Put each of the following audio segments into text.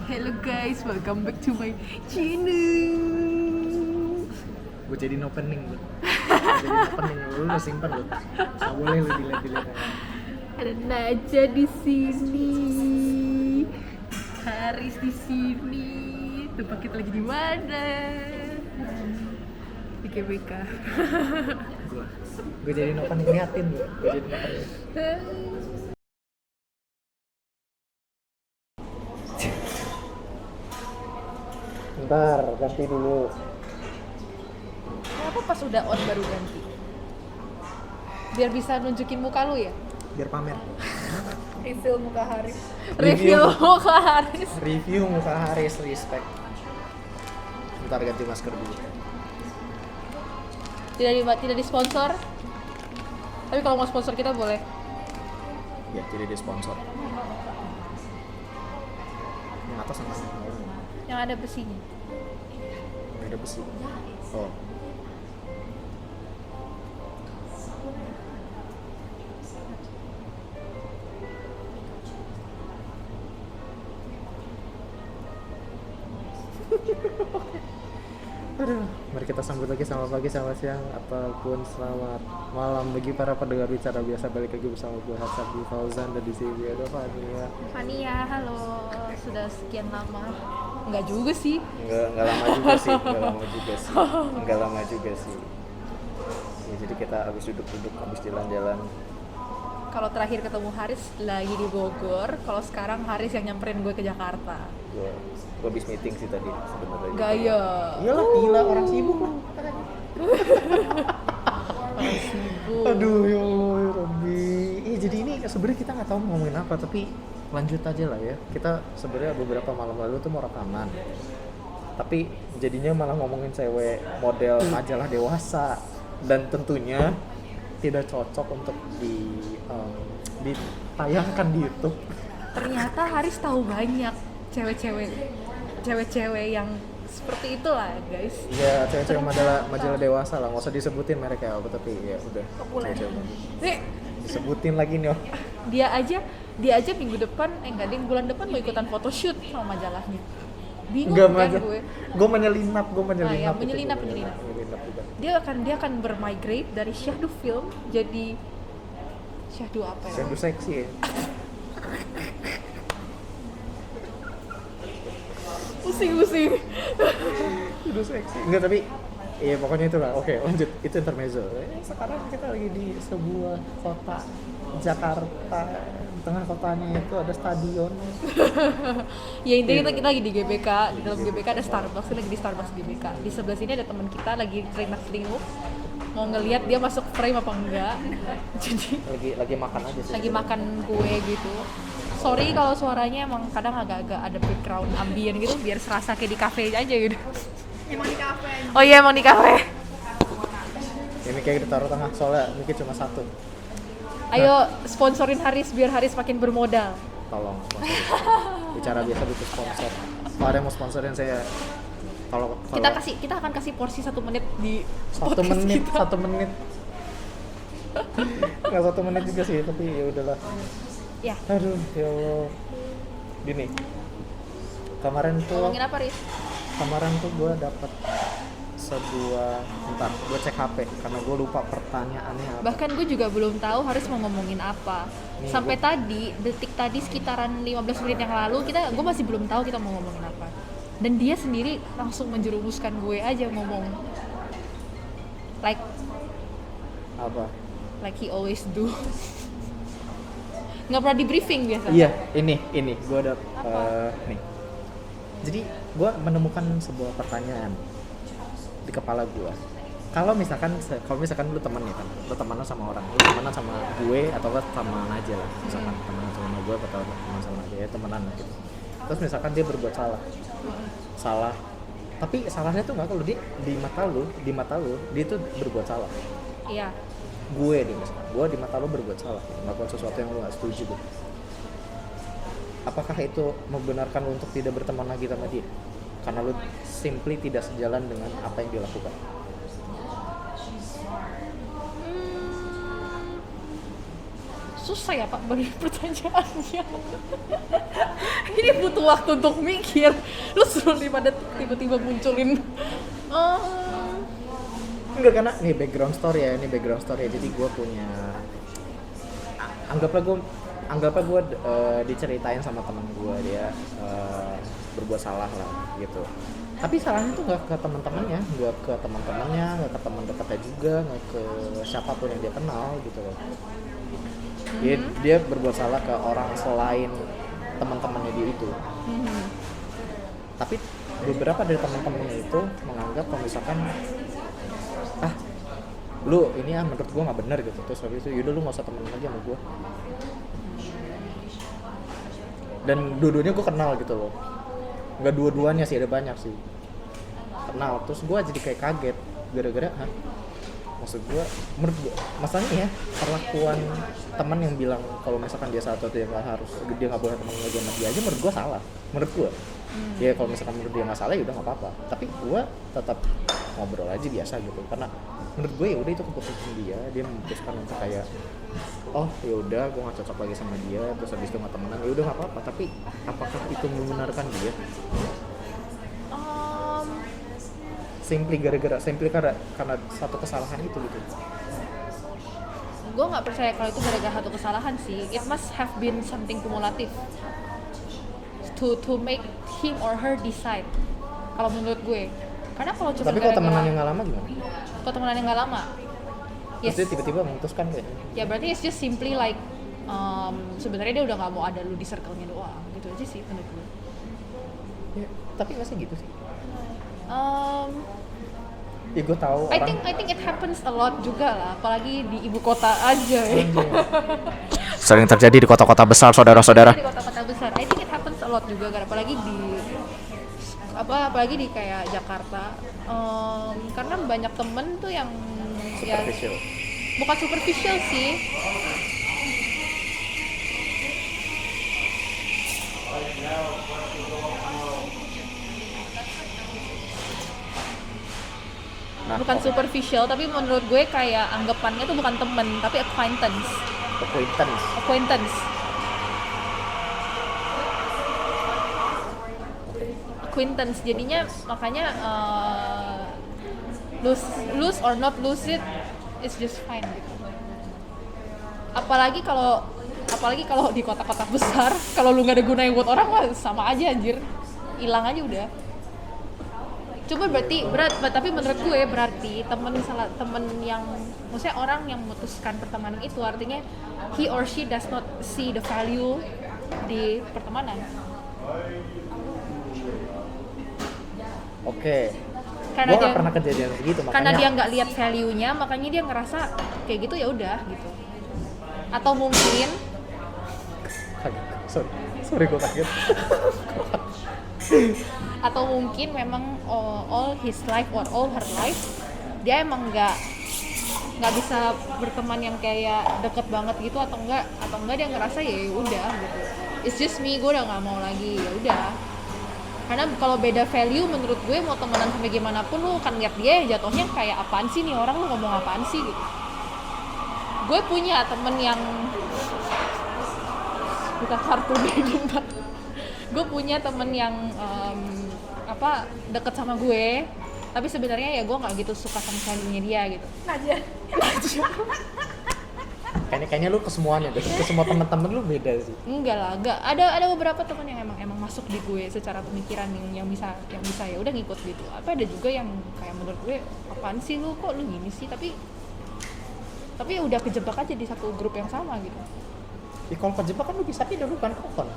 Hello guys, welcome back to my channel. Gue jadiin opening lu. Jadiin opening lu udah simpen lu. Nggak boleh lu dilihat-dilihat. Ada Naja di sini, Haris di sini. Tempat kita lagi di mana? Di GBK. Gue jadiin opening, liatin lu. Gue jadiin opening. Ntar ganti dulu. Kenapa pas udah on baru ganti? Biar bisa nunjukin muka lu ya? Biar pamer. Reveal muka Haris. Review. Reveal muka Haris. Review muka Haris, respect. Ntar ganti masker dulu. Tidak disponsor. Tapi kalau mau sponsor kita boleh. Ya, tidak di sponsor. Yang atas sama Yang ada besinya. yang ada besi. Oh. Aduh, mari kita sambut lagi selamat pagi, selamat siang, ataupun selamat malam bagi para pendengar bicara biasa. Balik lagi bersama gue Hasabi Fauzan dan di sini ada Fania. Fania, halo. Sudah sekian lama. Enggak juga sih. Enggak lama juga sih, enggak lama juga sih. Ya, jadi kita habis duduk-duduk, habis jalan-jalan. Kalau terakhir ketemu Haris lagi di Bogor, kalau sekarang Haris yang nyamperin gue ke Jakarta. Gue habis meeting sih tadi sebenarnya. Gaya. Iyalah, gila, orang sibuk lah. Orang sibuk. Aduh ya Allah ya Rabbi. Jadi ini sebenarnya kita nggak tahu mau ngomongin apa, tapi lanjut aja lah ya. Kita sebenarnya beberapa malam lalu tuh mau rekaman, tapi jadinya malah ngomongin cewek model majalah dewasa, dan tentunya tidak cocok untuk ditayangkan di YouTube. Ternyata Haris tahu banyak cewek-cewek yang seperti itulah guys. Iya, cewek-cewek majalah dewasa lah, nggak usah disebutin mereknya apa, tapi ya udah. Nih, Disebutin lagi nih. dia aja minggu depan bulan depan mau ikutan photoshoot sama majalahnya. Bingung kan gue. Gue menyelinap. Ya, menyelinap. juga. Dia akan bermigrate dari syahdu film jadi syahdu apa ya? Syahdu seksi ya. Pusing. Syahdu seksi. Enggak, tapi iya pokoknya itulah. Oke, lanjut. Itu intermezzo. Sekarang kita lagi di sebuah kota Jakarta. Di tengah kotanya itu ada stadion. Ya intinya kita lagi di GBK. Di dalam GBK ada Starbucks. Kita lagi di Starbucks GBK. Di sebelah sini ada teman kita lagi selingkuh. Mau ngelihat dia masuk frame apa enggak. Jadi lagi makan aja sih. lagi makan kue gitu. Sorry kalau suaranya emang kadang agak-agak ada background ambient gitu biar serasa kayak di cafe aja gitu. Emang di kafe. Oh iya emang di cafe. Ini kayak kita taruh tengah soalnya mungkin cuma satu. Ayo sponsorin Haris biar Haris makin bermodal. Tolong sponsorin. Bicara biasa butuh sponsor. Kalau ada yang mau sponsorin saya, kalau Kita akan kasih porsi 1 menit di 1 podcast menit, kita. 1 menit. Nggak 1 menit juga sih, tapi ya udahlah. Ya. Aduh, ya Allah. Gini. Ngomongin apa, Riz? Kemarin tuh gue dapet sebuah, bentar, gue cek HP karena gue lupa pertanyaannya apa. Bahkan gue juga belum tahu Haris mau ngomongin apa. Nih, Sampai detik tadi sekitaran 15 menit yang lalu gue masih belum tahu kita mau ngomongin apa. Dan dia sendiri langsung menjerumuskan gue aja ngomong. Apa? Like he always do. Nggak pernah di briefing biasa. Iya, ini gue ada Apa? nih. Jadi gue menemukan sebuah pertanyaan di kepala gue. Kalau misalkan lu temen ya kan, lu temenan sama orang, lu temenan sama gue atau temenan aja lah, misalkan temenan sama gue atau temenan sama dia, ya temenan lah gitu. Terus misalkan dia berbuat salah, tapi salahnya tuh nggak kalau dia di mata lu dia tuh berbuat salah. Iya. Gue di mata lu berbuat salah, melakukan sesuatu yang lu nggak setuju gitu. Apakah itu membenarkan lu untuk tidak berteman lagi sama dia? Karena lu simply tidak sejalan dengan apa yang dia lakukan. Susah ya Pak bagi pertanyaannya. ini butuh waktu untuk mikir. Lu suruh tiba-tiba munculin. Enggak, karena ini background story ya. Jadi gue punya, anggaplah gue diceritain sama teman gue, dia berbuat salah lah gitu. Tapi salahnya tuh nggak ke teman-temannya, nggak ke teman dekatnya juga, nggak ke siapapun yang dia kenal gitu loh. Dia berbuat salah ke orang selain teman-temannya dia itu. Tapi beberapa dari teman-temannya itu menganggap kalau misalkan lu ini menurut gua nggak benar gitu, terus habis itu yaudah lu nggak usah temenan lagi sama gua. Dan dua-duanya gua kenal gitu loh, nggak dua-duanya sih, ada banyak sih kenal. Terus gua jadi kayak kaget gara-gara maksud gua, menurut gua masalahnya ya perlakuan teman yang bilang kalau misalkan dia salah atau dia nggak boleh teman lagi sama dia aja, menurut gua salah. Menurut gua ya kalau misalkan menurut dia nggak salah ya udah nggak apa-apa, tapi gua tetap ngobrol aja biasa gitu, karena menurut gue ya udah itu keputusan dia memutuskan untuk kayak ya udah gue nggak cocok lagi sama dia, terus habis itu nggak temenan, ya udah nggak apa-apa. Tapi apakah itu membenarkan dia? Simply karena satu kesalahan itu gitu. Gue nggak percaya kalau itu gara-gara satu kesalahan sih. It must have been something kumulatif to make him or her decide. Kalau menurut gue, karena kalau cuma tapi kalau temenan yang nggak lama gimana? Kalau temenan yang nggak lama, terus dia tiba-tiba memutuskan kayaknya. Ya berarti it's just simply like sebenarnya dia udah nggak mau ada lu di circle-nya doang, gitu aja sih menurut gue. Ya, tapi nggak sih gitu sih. Ya gue tahu. I think it happens a lot juga lah, apalagi di ibu kota aja. Sering terjadi di kota-kota besar, saudara-saudara. Di kota-kota besar, I think it happens a lot juga, apalagi di kayak Jakarta. Karena banyak temen tuh yang superficial. Bukan superficial sih. Bukan superficial, tapi menurut gue kayak anggapannya tuh bukan temen, tapi acquaintance. Jadinya makanya lose or not lose it, it's just fine gitu. Apalagi kalau di kota-kota besar, kalau lu nggak ada gunanya buat orang mah sama aja anjir, hilang aja udah. Coba tapi menurut gue berarti temen yang, maksudnya orang yang memutuskan pertemanan itu artinya he or she does not see the value di pertemanan. Oke. Karena gue nggak pernah kejadian begitu, makanya. Karena dia nggak lihat value-nya, makanya dia ngerasa kayak gitu ya udah gitu. Atau mungkin sorry gue kaget. Atau mungkin memang all his life or all her life dia emang nggak bisa berteman yang kayak deket banget gitu, atau enggak dia ngerasa ya udah gitu, it's just me, gue udah nggak mau lagi, ya udah. Karena kalau beda value menurut gue mau temenan sampai gimana pun lu kan lihat dia jatuhnya kayak apaan sih nih orang, lu ngomong apaan sih gitu. Gue punya temen yang bukan kartu banget. Gue punya temen yang deket sama gue, tapi sebenarnya ya gue nggak gitu suka sama value-nya dia gitu. Najah. Kayaknya lu kesemuanya deh, ke semua teman-teman lu beda sih. Enggak lah, ada beberapa teman yang emang masuk di gue secara pemikiran yang bisa ya udah ngikut gitu. Apa ada juga yang kayak menurut gue apaan sih lu, kok lu gini sih, tapi udah kejebak aja di satu grup yang sama gitu. Ya kalau kejebak kan lu bisa pindah, lu kan kokon.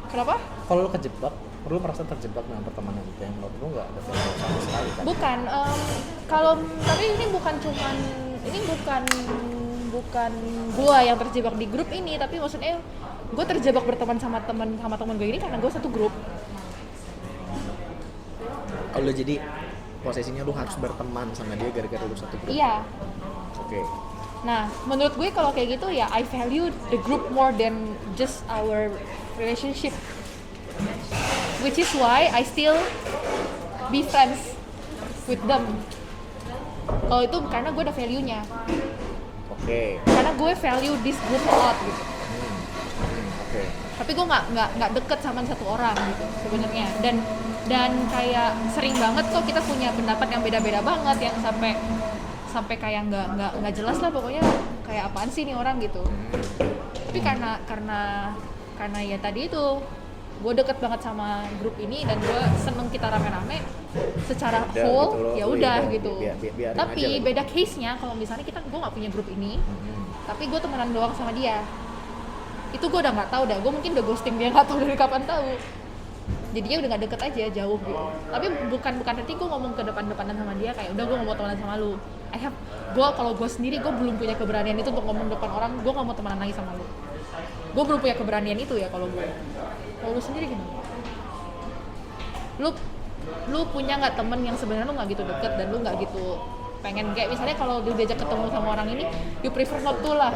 Kenapa? Kalau lu kejebak, lu merasa terjebak dengan pertemanan itu yang menurut lu nggak ada value sama sekali kan? Bukan, tapi ini bukan gue yang terjebak di grup ini, tapi maksudnya gue terjebak berteman sama teman gue ini karena gue satu grup. Kalau jadi posisinya lu harus berteman sama dia gara-gara lu satu grup. Iya. Oke. Nah, menurut gue kalau kayak gitu ya I value the group more than just our relationship, which is why I still be friends with them. Kalau itu karena gue ada value-nya. Oke. Karena gue value this group a lot gitu. Oke. tapi gue nggak deket sama satu orang gitu sebenarnya. Dan kayak sering banget kok kita punya pendapat yang beda-beda banget, yang sampai kayak nggak jelas lah pokoknya, kayak apaan sih nih orang gitu. Tapi karena ya tadi itu gue deket banget sama grup ini dan gue seneng kita rame-rame secara Udah, whole, gitu loh. ya udah Iya, gitu. biarin Tapi aja lah. beda case-nya kalau misalnya gue nggak punya grup ini, tapi gue temenan doang sama dia, itu gue udah nggak tahu dah, gue mungkin udah ghosting dia, nggak tahu dari kapan tahu. Jadinya udah nggak deket aja, jauh gitu. Tapi bukan nanti gue ngomong ke depan-depanan sama dia kayak udah gue nggak mau temenan sama lu. Gue kalau gue sendiri gue belum punya keberanian itu untuk ngomong depan orang gue nggak mau temenan lagi sama lu. Gue belum punya keberanian itu ya kalau gue. Kalau lu sendiri gimana? Lu punya nggak temen yang sebenarnya lu nggak gitu deket dan lu nggak gitu pengen, kayak misalnya kalau lu diajak ketemu sama orang ini, you prefer not to lah.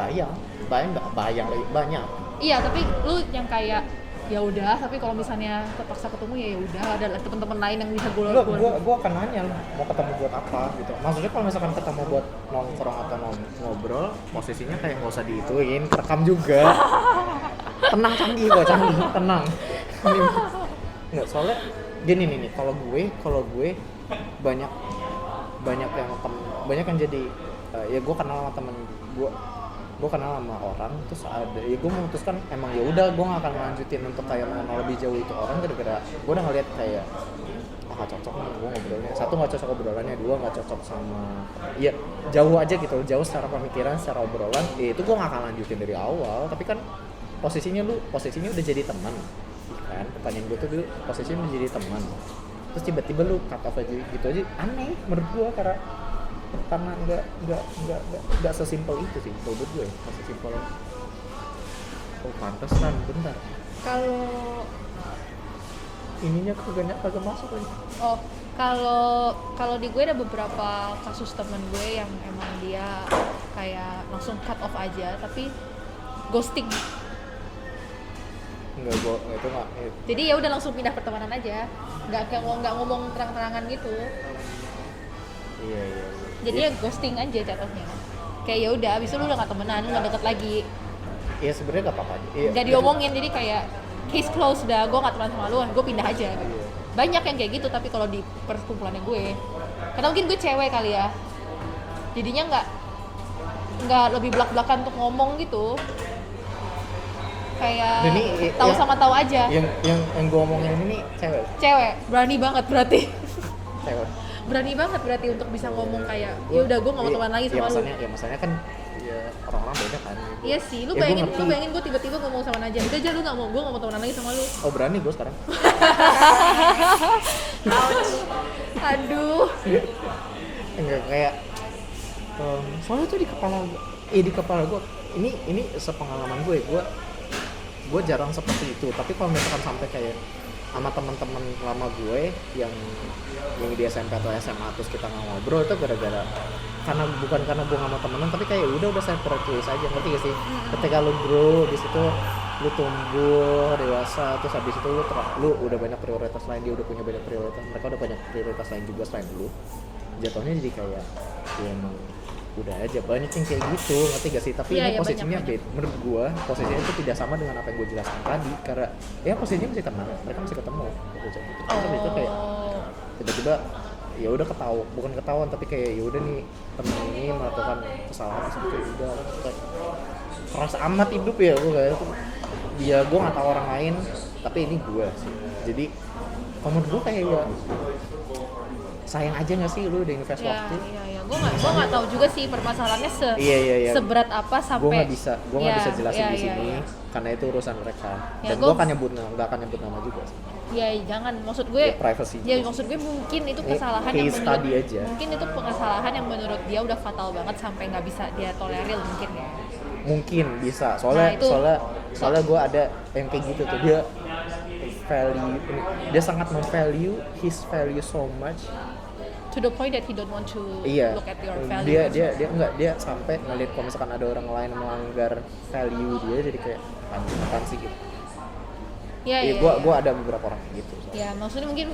Banyak. Iya, tapi lu yang kayak ya udah, tapi kalau misalnya terpaksa ketemu ya udah, ada teman-teman lain yang bisa gue Gue akan nanya mau ketemu buat apa gitu. Maksudnya kalau misalkan ketemu buat nongkrong atau ngobrol, posisinya kayak nggak usah diituin, rekam juga. Tenang, canggih, tenang. Nggak, soalnya gini nih, kalau gue banyak yang jadi ya gue kenal sama temen gue kenal sama orang, terus ada ya gue memutuskan emang ya udah gue nggak akan lanjutin untuk kayak mengenal lebih jauh itu orang, gara-gara gue udah ngeliat kayak nggak cocok nih gue ngobrolnya, satu nggak cocok obrolannya, dua nggak cocok sama ya jauh aja gitu, jauh secara pemikiran, secara obrolan, ya itu gue nggak akan lanjutin dari awal. Tapi kan posisinya udah jadi teman kan, pertanyaan gue tuh dulu posisinya udah jadi teman, terus tiba-tiba lu cut off aja gitu aja, aneh menurut gue, karena nggak sesimpel itu sih menurut gue, nggak sesimpel oh pantesan bentar kalau ininya kagak masuk lagi. oh kalau di gue ada beberapa kasus temen gue yang emang dia kayak langsung cut off aja tapi ghosting. Enggak, itu nggak. Jadi ya udah langsung pindah pertemanan aja, nggak ngomong terang-terangan gitu. Iya. Jadi ya ghosting aja jatuhnya. Kayak ya udah, abis itu lu udah nggak temenan, lu nggak deket lagi. Iya sebenarnya nggak apa-apa. Iya, Nggak diomongin, jadi kayak case closed, dah gue nggak temenan sama lu, gue pindah aja. Gitu. Iya. Banyak yang kayak gitu, tapi kalau di perkumpulannya gue, karena mungkin gue cewek kali ya, jadinya nggak lebih belak-belakan untuk ngomong gitu. Kayak tahu sama tahu aja. Yang gue omongin ini Cewek, berani banget berarti. cewek. Berani banget berarti untuk bisa ngomong kayak ya udah gue nggak mau teman lagi sama lu. Maksudnya kan ya orang-orang beda kan. Iya sih, lu Ya, bayangin gue tiba-tiba ngomong sama Najwa, udah aja lu nggak mau, gue nggak mau temenan lagi sama lu. Oh berani gue sekarang. Aduh. Enggak kayak soalnya tuh di kepala gue ini sepengalaman gue jarang seperti itu. Tapi kalau misalkan sampai kayak sama teman-teman lama gue yang di SMP atau SMA terus kita nggak ngobrol, itu gara-gara bukan karena gue nggak mau temenan, tapi kayak udah separate ways aja, ngerti gak sih? Ketika lu grow di situ, lu tumbuh dewasa, terus habis itu lu udah banyak prioritas lain, dia udah punya banyak prioritas, mereka udah banyak prioritas lain juga selain lu, jatuhnya jadi kayak ya emang udah aja, banyak yang kayak gitu, ngerti gak sih? Tapi ini posisinya beda, menurut gua posisinya itu tidak sama dengan apa yang gua jelaskan tadi, karena ya posisinya masih teman, mereka masih ketemu gitu. Tapi itu kayak tiba-tiba ya udah bukan ketahuan, tapi kayak ya udah nih temen ini melakukan kesalahan seperti udah kayak keras amat hidup ya gua kayak itu. Ya gua nggak tahu orang lain, tapi ini gua sih. Jadi kalau menurut gua kayak ya sayang aja nggak sih lu udah invest waktu? Iya. Gue nggak tahu juga sih permasalahannya Iya. seberat apa sampai. Gue nggak bisa jelasin di sini karena itu urusan mereka. Dan gue nggak akan nyebut nama juga sih. Ya jangan, maksud gue. Ya, privacy. Ya maksud gue mungkin itu kesalahan yang mungkin itu kesalahan yang menurut dia udah fatal banget sampai nggak bisa dia tolerir mungkin ya. Mungkin bisa, soalnya gue ada yang kayak gitu tuh, dia sangat memvalue his value so much. To the point that he don't want to look at your value. Dia sampai ngeliat kalau misalkan ada orang lain melanggar value dia, jadi kayak apaan sih gitu. Gue ada beberapa orang gitu. Ya maksudnya mungkin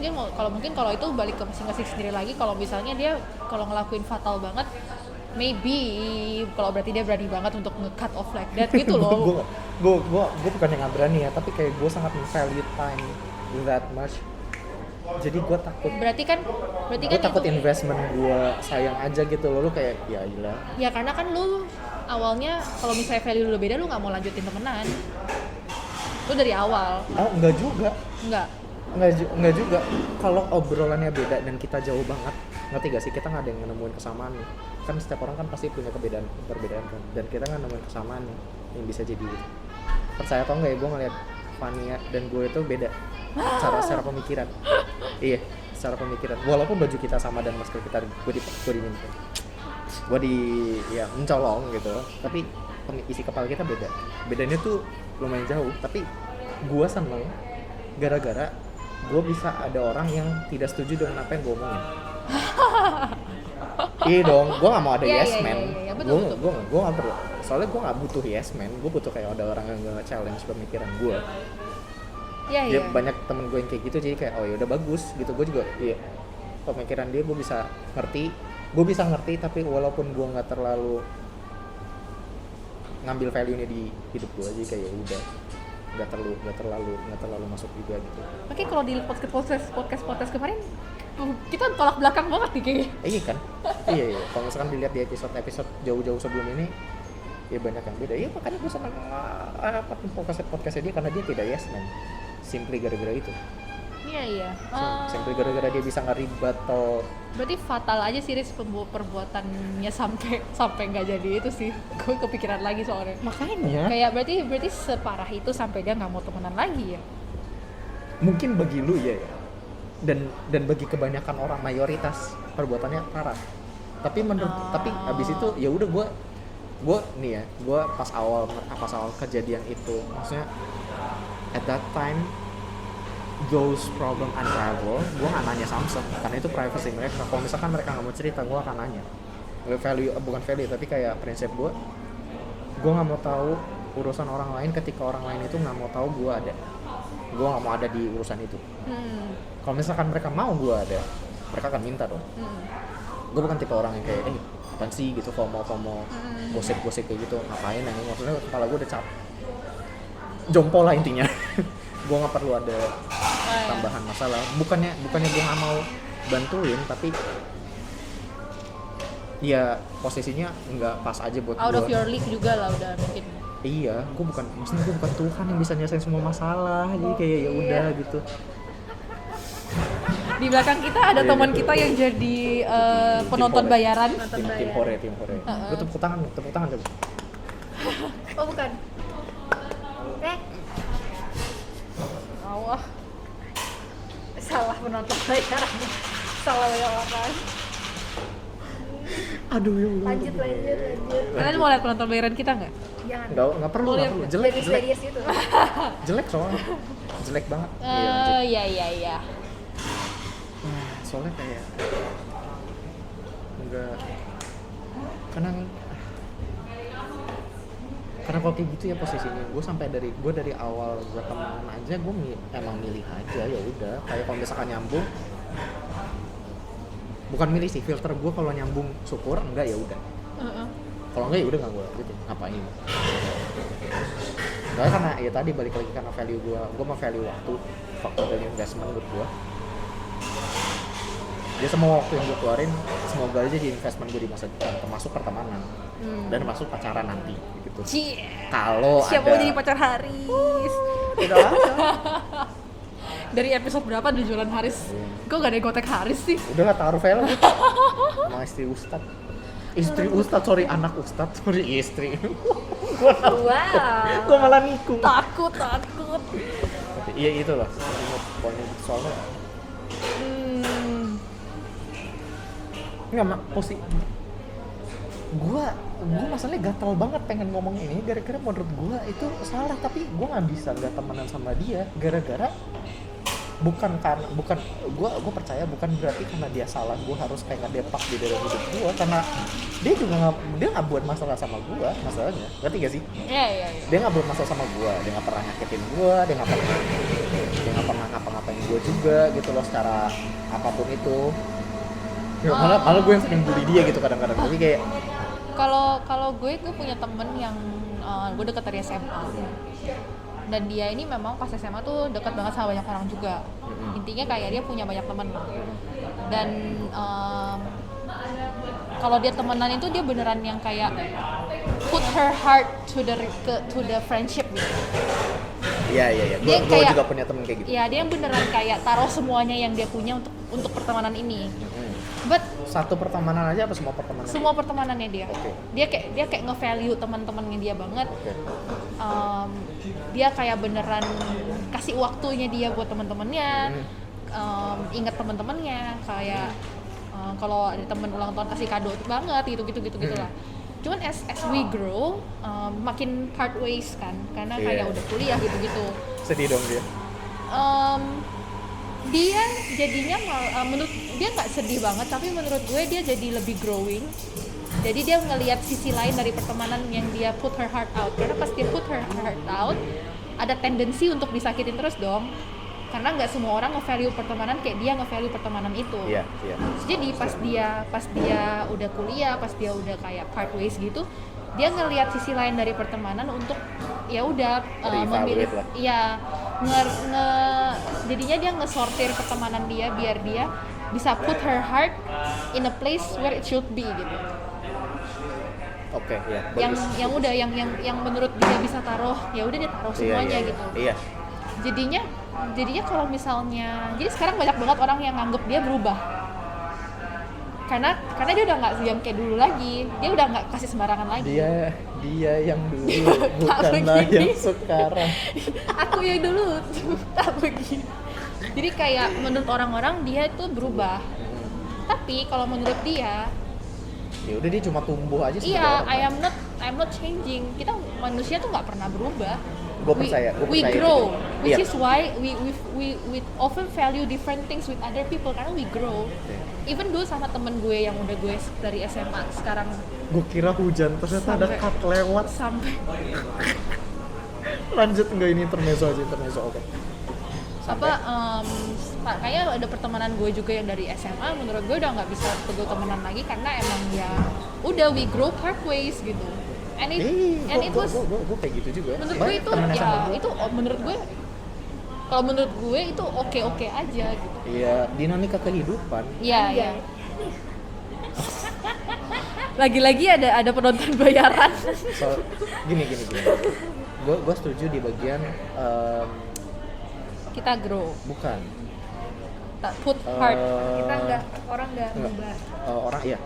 kalau itu balik ke masing-masing sendiri lagi. Kalau misalnya dia ngelakuin fatal banget, maybe kalau berarti dia berani banget untuk nge-cut off like that gitu loh. gue bukannya nggak berani ya, tapi kayak gue sangat value time that much. Jadi gue takut gue takut itu, investment gue sayang aja gitu loh. Lu kayak ya gila. ya karena kan lu awalnya kalau misalnya value lu beda lu nggak mau lanjutin temenan. Lu dari awal. Oh enggak juga. Enggak. Juga. Kalau obrolannya beda dan kita jauh banget, ngerti gak sih, kita nggak ada yang nemuin kesamaan nih. Kan setiap orang kan pasti punya perbedaan kan, dan kita nggak nemuin kesamaan nih yang bisa jadi gitu. Percaya atau enggak ya, gue ngeliat Fania dan gue itu beda secara pemikiran. Iya, secara pemikiran. Walaupun baju kita sama dan masker kita gue di ya mencolong gitu, tapi isi kepala kita beda. Bedanya tuh lumayan jauh, tapi gue seneng gara-gara gue bisa ada orang yang tidak setuju dengan apa yang gue omongin. Iya dong, gue gak mau ada yes man. Gue gak perlu, soalnya gue gak butuh yes man. Gue butuh kayak ada orang yang gak challenge pemikiran gue. Dia banyak temen gue yang kayak gitu, jadi kayak oh ya udah bagus gitu. Gue juga iya, pemikiran dia gue bisa ngerti, tapi walaupun gue nggak terlalu ngambil value-nya di hidup gue, jadi kayak ya udah nggak terlalu masuk juga gitu. Makanya kalau di podcast kemarin kita tolak belakang banget nih kayaknya. Iya kan? Iya. Kalau misalkan dilihat di episode jauh-jauh sebelum ini, ya banyak yang beda. Iya makanya gue senang podcastnya dia karena dia tidak yes man. Simply gara-gara itu. Iya. Simply gara-gara dia bisa nge-rebuttal. Berarti fatal aja sih Riz perbuatannya sampai nggak jadi itu sih. Gue kepikiran lagi soalnya. Makanya. Kayak berarti separah itu sampai dia nggak mau temenan lagi ya. Mungkin bagi lu ya. Dan bagi kebanyakan orang mayoritas perbuatannya parah. Tapi tapi abis itu ya udah gue nih ya, gue pas awal kejadian itu, maksudnya at that time those problem unravel, gue gak nanya Samsung karena itu privacy mereka. Kalau misalkan mereka gak mau cerita, gue akan nanya. Bukan value, tapi kayak prinsip gue gak mau tahu urusan orang lain ketika orang lain itu gak mau tahu gue ada. Gue gak mau ada di urusan itu. Kalau misalkan mereka mau gue ada, mereka akan minta dong. Gue bukan tipe orang yang kayak apaan sih gitu, FOMO gosip kayak gitu, ngapain ya, maksudnya kepala gue udah capek, jompo lah intinya. Gue nggak perlu ada tambahan masalah. Bukannya gue nggak mau bantuin, tapi ya posisinya nggak pas aja buat out gue. of your league juga lah udah mungkin. Iya, maksudnya gue bukan Tuhan yang bisa nyelesain semua masalah, jadi kayak ya udah gitu. Di belakang kita ada teman kita yang jadi penonton bayaran. Tim Hore. Gue tepuk tangan coba. Oh bukan. Allah. Salah penonton bayaran. Salah bayaran. Aduh ya Allah. Lanjut. Kalian mau lihat penonton bayaran kita nggak? Jangan. Nggak perlu. Jelek. Serius itu. Jelek soalnya. Jelek banget. Iya. Soalnya kayak enggak, karena kalau kayak gitu ya posisinya gue sampai dari awal gue temenan aja gue emang milih aja ya udah. Kayak kalau misalkan nyambung, bukan milih sih, filter gue kalau nyambung syukur, enggak ya udah. Kalau enggak ya udah nggak gue gitu, ngapain. Soalnya karena ya tadi balik lagi karena value gue mau value waktu, faktor dari investment menurut gue. Dia semua waktu yang gue keluarin semoga aja di investment gue di masa depan, termasuk pertemanan dan termasuk pacaran nanti gitu. Kalau ada. Siapa mau jadi pacar Haris? Udah ada. Dari episode berapa udah jualan Haris? Kok gak ada yang kontak Haris sih? Udahlah taruh file. Sama istri Ustad. Anak Ustad, istri. Wow. Gue malah nikung. Takut. Iya itu loh. Pokoknya soalnya. Nggak, gue masalahnya gatal banget pengen ngomong ini gara-gara menurut gue itu salah, tapi gue nggak bisa nggak temenan sama dia gara-gara bukan gue percaya bukan berarti karena dia salah gue harus kayak ngedepak di dalam hidup gue, karena dia nggak buat masalah sama gue, masalahnya ngerti gak sih? Iya. Dia nggak buat masalah sama gue, dia nggak pernah nyakitin gue, dia nggak pernah ngapa-ngapain gue juga gitu loh secara apapun itu. Ya, malah gue yang sering bully dia gitu kadang-kadang, tapi kayak kalau gue punya temen yang gue deket dari SMA. Dan dia ini memang pas SMA tuh dekat banget sama banyak orang juga. Intinya kayak dia punya banyak teman. Dan kalau dia temenan itu dia beneran yang kayak put her heart to the friendship gitu. Iya. Dia Gue kayak- juga punya temen kayak gitu. Iya, dia beneran kayak taruh semuanya yang dia punya untuk pertemanan ini. But Satu pertemanan aja apa semua pertemanan? semua pertemanannya dia. Oke. Dia kayak nge-value teman-temannya dia banget. Oke. Dia kayak beneran kasih waktunya dia buat teman-temannya. Ingat teman-temannya kayak kalau ada teman ulang tahun kasih kado banget gitu lah. Cuman as we grow makin part ways kan, karena kayak Iya. udah kuliah gitu. Sedih dong dia. Dia jadinya menurut dia nggak sedih banget, tapi menurut gue dia jadi lebih growing. Jadi dia ngelihat sisi lain dari pertemanan yang dia put her heart out. Karena pas dia put her heart out, ada tendensi untuk disakitin terus dong. Karena nggak semua orang nge-value pertemanan kayak dia nge-value pertemanan itu. Iya. Jadi pas dia udah kuliah, pas dia udah kayak part ways gitu, dia ngelihat sisi lain dari pertemanan untuk ya udah memilih, Re-evaluate lah. iya jadinya dia ngesortir pertemanan dia biar dia bisa put her heart in a place where it should be gitu. Oke, ya. Yang udah yang menurut dia bisa taruh, ya udah dia taruh semuanya gitu. Iya. Jadinya kalau misalnya, jadi sekarang banyak banget orang yang nganggep dia berubah. Karena dia udah nggak yang kayak dulu lagi, dia udah nggak kasih sembarangan lagi. Dia yang dulu bukanlah begini. yang sekarang. Aku yang dulu tak begini. Jadi kayak menurut orang-orang dia itu berubah. Tapi kalau menurut dia, Ya udah dia cuma tumbuh aja sebagai iya, orang. I'm not changing. Kita manusia tuh nggak pernah berubah. Gua percaya We itu. grow, which Iya. is why we often value different things with other people karena we grow. Even dulu sama temen gue yang udah gue dari SMA sekarang Gue kira hujan ternyata ada Sampai- cut lewat. sampai Lanjut enggak ini intermezzo aja oke. kayak ada pertemanan gue juga yang dari SMA, menurut gue udah nggak bisa teguh temenan lagi karena emang ya udah we grow part ways gitu. And it was Gue kayak gitu juga. menurut gue Banyak itu temen ya SMA gua. itu menurut gue, kalau menurut gue itu oke aja gitu. Iya, dinamika kehidupan. Iya. Lagi-lagi ada penonton bayaran. So, gini. Gue setuju di bagian Kita grow, bukan put heart. Kita orang nggak Enggak. berubah.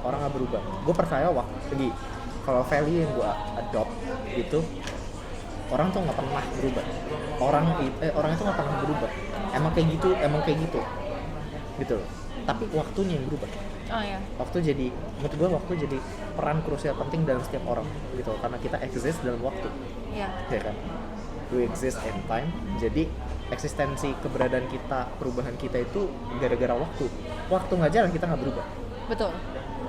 Orang nggak berubah. Gue percaya kalau value yang gue adopt itu orang tuh nggak pernah berubah. Orang itu nggak pernah berubah. Emang kayak gitu gitu loh. Tapi waktunya yang berubah. Oh ya. Menurut gue waktu jadi peran krusial penting dalam setiap orang gitu, karena kita exist dalam waktu, Iya. ya kan? We exist in time. Jadi eksistensi keberadaan kita, perubahan kita itu gara-gara waktu. Waktu nggak jalan kita nggak berubah. Betul.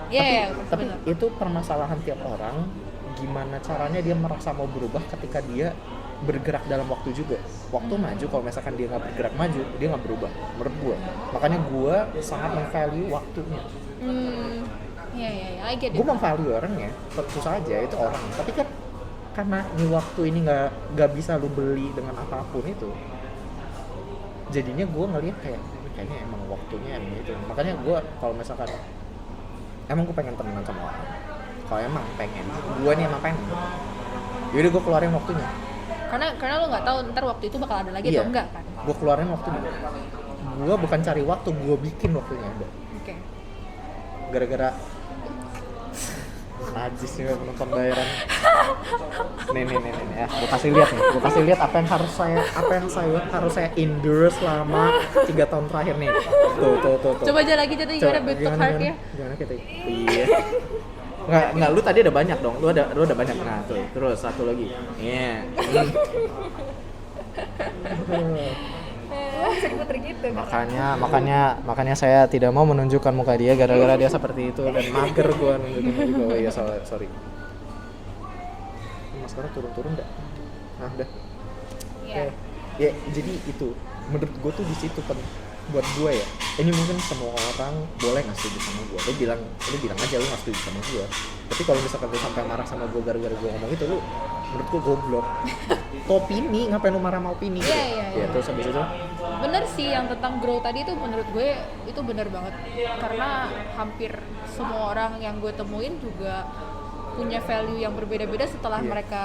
Iya, Tapi betul. itu permasalahan tiap orang, gimana caranya dia merasa mau berubah ketika dia bergerak dalam waktu juga. Waktu maju, kalau misalkan dia nggak bergerak maju, dia nggak berubah menurut gue. Makanya gue sangat meng-value waktunya. Iya, I get it. Gue meng-value orangnya, susah aja itu orang. Tapi kan karena ini waktu ini nggak bisa lu beli dengan apapun itu, jadinya gue ngeliat kayaknya emang waktunya emang itu. Makanya gue kalau misalkan emang gue pengen temenan sama orang, kalau emang pengen, gue nih emang pengen, yaudah gue keluarin waktunya. Karena lo nggak tahu ntar waktu itu bakal ada lagi Iya. atau enggak kan. Gue keluarin waktunya. Gue bukan cari waktu, gue bikin waktunya ada. Oke. Gara-gara najis nih penonton bayaran. Nih ya, gue kasih lihat apa yang harus saya endure selama 3 tahun terakhir nih. Tuh. Coba aja lagi jadi gimana bentuk heart-nya. Gimana kita? Iya. Nggak, lu tadi ada banyak dong. Lu ada banyak. Nah, tuh. Terus satu lagi. Iya. Bisa diputer gitu. Makanya saya tidak mau menunjukkan muka dia gara-gara dia seperti itu, dan mager gua nunjukin juga. Oh iya, sorry. Mascara turun enggak? Nah, udah. Iya. Ya, jadi itu menurut gua tuh di situ buat gua ya. Ini mungkin semua orang boleh nggak setuju sama gua. Lu bilang aja lu nggak setuju sama gua. Tapi kalau misalkan lu sampai marah sama gua gara-gara gua ngomong itu, lu menurut gue goblok. Tuh opini, ngapain lu marah sama opini? Iya. Terus habis itu Bener sih yang tentang grow tadi itu menurut gue itu bener banget, karena hampir semua orang yang gue temuin juga punya value yang berbeda-beda setelah Iya. mereka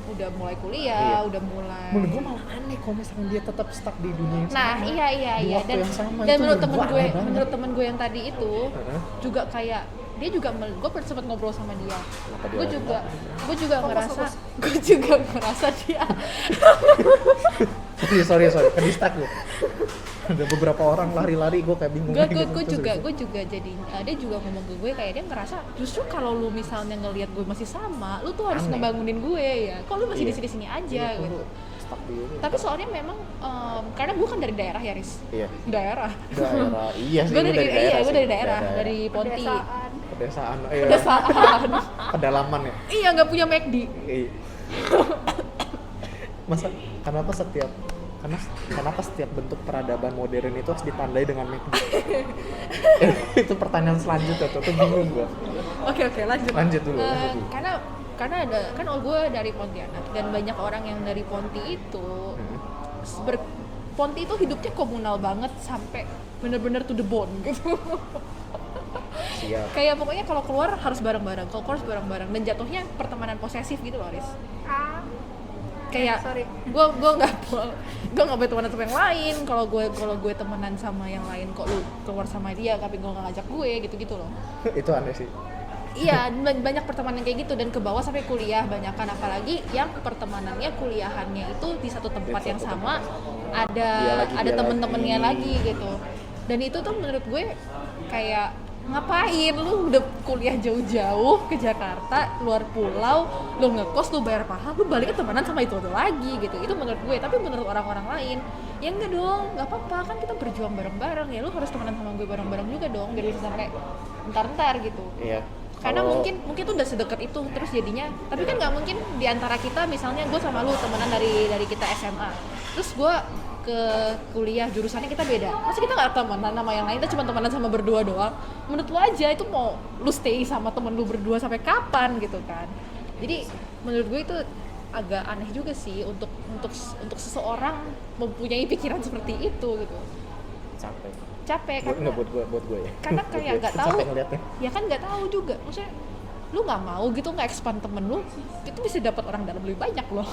udah mulai kuliah, Iya. udah mulai. menurut gue malah aneh kalau misalkan dia tetap stuck di dunia yang Nah, sama. iya Di waktu dan yang sama, dan itu menurut temen gua gue, aneh banget. menurut temen gue yang tadi itu Heeh. juga kayak dia juga gue sempat ngobrol sama dia. Kenapa dia Gue juga Fokus, ngerasa fokus. gue juga ngerasa dia sorry kedistak gue. Ada beberapa orang lari-lari, gue kayak bingung. gue gitu. Terus juga habis gue juga jadi dia juga ngomong ke gue kayak dia ngerasa justru kalau lu misalnya ngelihat gue masih sama, lu tuh harus Aneh. ngebangunin gue ya. Kok lu masih Iya. di sini-sini aja Iya, kok gitu. lu stuck di ini. Tapi soalnya memang karena gue kan dari daerah ya, Riz. Iya. Daerah. Daerah, iya sih. Gue lu dari daerah gue sih. dari daerah, dari Ponti. Pedesaan. Pedesaan, Pedesaan. pedalaman ya. Iya, nggak punya McD. Iya. Masa kenapa setiap bentuk peradaban modern itu harus ditandai dengan McD? Itu pertanyaan selanjutnya tuh bingung gua. Oke, lanjut. Lanjut dulu. Karena ada kan gue dari Pontianak dan banyak orang yang dari Ponti itu Ponti itu hidupnya komunal banget sampai bener-bener to the bone gitu. Siap. Kayak pokoknya kalau keluar harus bareng-bareng, kalau keluar harus bareng-bareng dan jatuhnya pertemanan posesif gitu loh, Riz. Kayak Sorry. gue nggak boleh temenan sama yang lain. Kalau gue temenan sama yang lain kok lu keluar sama dia tapi gue nggak ngajak gue gitu loh. Itu aneh sih. Iya, banyak pertemanan kayak gitu dan ke bawah sampai kuliah banyakan, apalagi yang pertemanannya kuliahannya itu di satu tempat Di yang satu sama, tempat. ada Dia temen-temennya lagi. lagi gitu. Dan itu tuh menurut gue kayak ngapain lu udah kuliah jauh-jauh ke Jakarta, luar pulau, lu ngekos, lu bayar mahal, lu balik temenan sama itu lagi gitu. Itu menurut gue, tapi menurut orang-orang lain ya enggak dong, nggak apa-apa, kan kita berjuang bareng-bareng ya, lu harus temenan sama gue bareng-bareng juga dong, biar bisa sampai entar-entar gitu. Iya. Karena Kalau- mungkin tuh udah sedekat itu terus jadinya, tapi kan nggak mungkin di antara kita, misalnya gue sama lu temenan dari kita SMA, terus gue ke kuliah jurusannya kita beda, masa kita nggak temenan sama yang lain, kita cuma temenan sama berdua doang. Menurut lu aja itu mau lu stay sama temen lu berdua sampai kapan gitu kan. Jadi menurut gue itu agak aneh juga sih untuk seseorang mempunyai pikiran seperti itu gitu. Capek karena buat gue ya. karena kayak nggak tahu Capek ngeliatnya. ya kan, nggak tahu juga maksudnya lu nggak mau gitu nggak expand temen lu, itu bisa dapat orang dalam lebih banyak loh.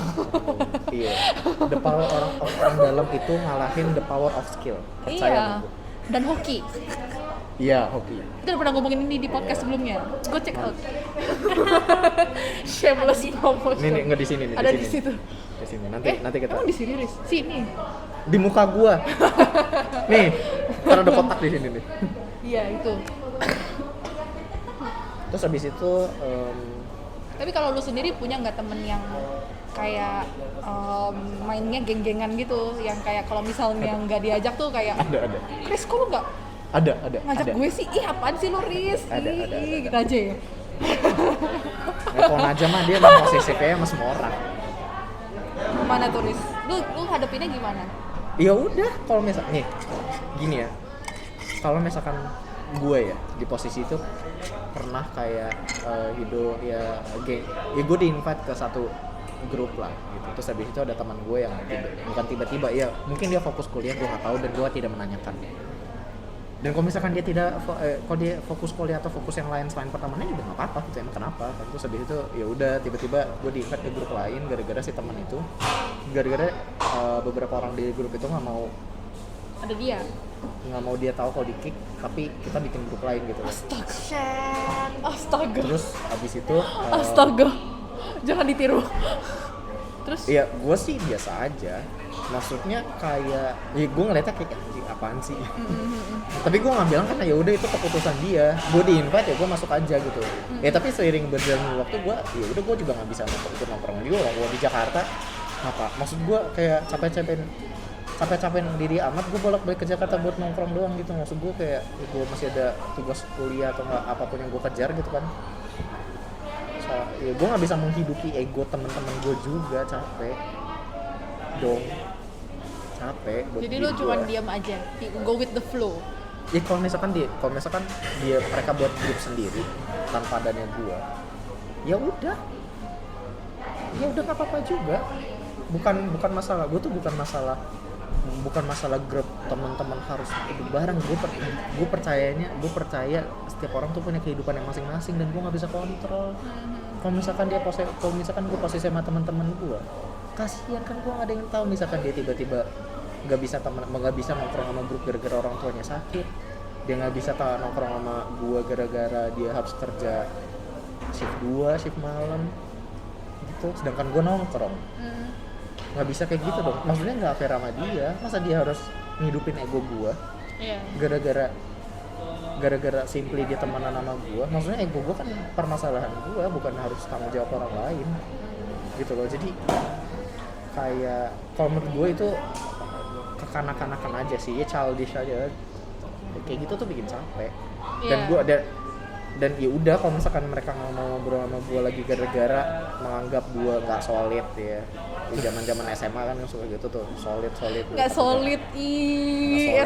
Iya. The power orang dalam itu ngalahin the power of skill. Percaya Iya, sama gue. dan hoki Iya, hoki. kita udah pernah ngomongin ini di podcast sebelumnya, go check out. Shameless promotion. Ini nggak di sini nih. Ada di situ. Di sini. Nanti kita emang di sini, Riz? Sini. di muka gua. Nih, kan ada kotak di sini nih. Iya itu. Terus habis itu Tapi kalau lu sendiri punya nggak temen yang kayak mainnya geng-gengan gitu, yang kayak kalau misalnya nggak diajak tuh kayak ada. Riz, kok lu nggak Ada. ngajak gue sih? Ih, apaan sih lu, Riz? Ada. Gitu aja ya. Nelfon aja mah dia emang posesifnya sama semua orang. Gimana tuh, Riz? Lu hadapinnya gimana? Ya udah, kalau misalnya nih gini ya. Kalau misalkan gue ya di posisi itu pernah kayak hidup ya geng. Ya gue di-invite ke satu grup lah gitu. Terus habis itu ada teman gue yang bukan tiba-tiba ya, mungkin dia fokus kuliah, gue nggak tahu dan gue tidak menanyakan. Dan kalau misalkan dia kalau dia fokus kuliah atau fokus yang lain selain pertamanya juga nggak apa-apa gitu, emang kenapa kan. Terus habis itu ya udah tiba-tiba gue di-invite ke grup lain gara-gara si teman itu, gara-gara beberapa orang di grup itu nggak mau dia tahu kalau di kick, tapi kita bikin grup lain gitu. Astaga. Terus habis itu Astaga. Jangan ditiru. Terus iya, gue sih biasa aja. Maksudnya kayak, ya gue ngeliatnya kayak anjing apaan sih. Tapi gue nggak bilang karena ya udah itu keputusan dia. Gue di-invite ya gue masuk aja gitu. Ya tapi seiring berjalannya waktu gue, ya udah gue juga nggak bisa ikut nongkrong juga. Gue di Jakarta, apa? Maksud gue kayak capek-capekin diri amat. Gue bolak-balik ke Jakarta buat nongkrong doang gitu. Maksud gue kayak gue masih ada tugas kuliah atau nggak apapun yang gue kejar gitu kan. Ya gue nggak bisa menghidupi ego temen-temen gue juga, capek buat jadi diri lu cuma gua. diam aja, go with the flow. Ya kalau misalkan mereka buat grup sendiri tanpa adanya gua, ya udah ya udah nggak apa-apa juga. Bukan masalah, gue tuh bukan masalah grup teman-teman harus hidup bareng. Gue percaya setiap orang tuh punya kehidupan yang masing-masing dan gue nggak bisa kontrol. Kalau misalkan gue posisi sama teman-teman gue, kasihan kan, gue nggak ada yang tahu. Misalkan dia tiba-tiba nggak bisa nongkrong sama grup gara-gara orang tuanya sakit, dia nggak bisa nongkrong sama gue gara-gara dia harus kerja shift 2, shift malam gitu, sedangkan gue nongkrong. Nggak bisa kayak gitu dong, maksudnya nggak fair sama dia. Masa dia harus ngidupin ego gue gara-gara simply dia temenan sama gue. Maksudnya ego gue kan permasalahan gue, bukan harus tanggung jawab orang lain gitu loh. Jadi kayak kalau menurut gue itu kekanak-kanakan aja sih, ya childish aja. Kayak gitu tuh bikin capek. Dan ya udah, kalau misalkan mereka nggak mau ngobrol sama gue lagi gara-gara menganggap gue nggak solid ya. Di zaman SMA kan suka gitu tuh, solid nggak solid,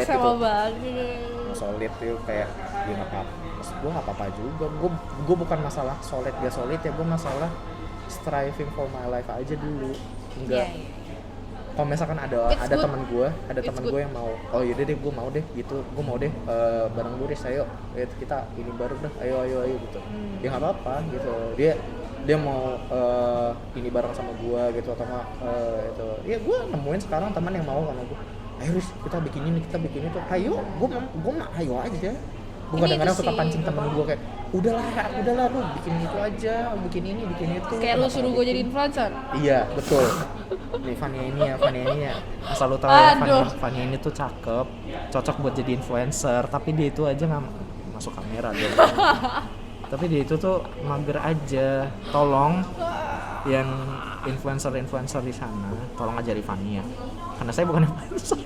SMA banget. Solid tuh kayak ya nggak apa-apa. Maksud gue nggak apa-apa juga. Gue bukan masalah solid gak solid ya, gue masalah striving for my life aja dulu. Enggak. Kalau misalkan ada teman gue yang mau, oh yaudah deh gue mau deh gitu, gue mau deh bareng Buris, ayo kita ini baru dah, ayo gitu. Ya nggak apa-apa gitu, dia mau ini bareng sama gue gitu atau nggak itu. Ya gue nemuin sekarang teman yang mau sama gue, ayo Riz kita bikin ini itu, ayo gue mah ayo aja. Gue kadang-kadang suka pancing temen gue kayak, udahlah lu bikin itu aja, bikin ini bikin itu. Kayak lu suruh gue jadi influencer. Iya betul. Nih Fania ini ya, asal lu tahu ya, Fania ini tuh cakep, cocok buat jadi influencer, tapi dia itu aja nggak masuk kamera dong. Tapi dia itu tuh mager aja. Tolong yang influencer di sana, tolong ajari Fania, karena saya bukan influencer.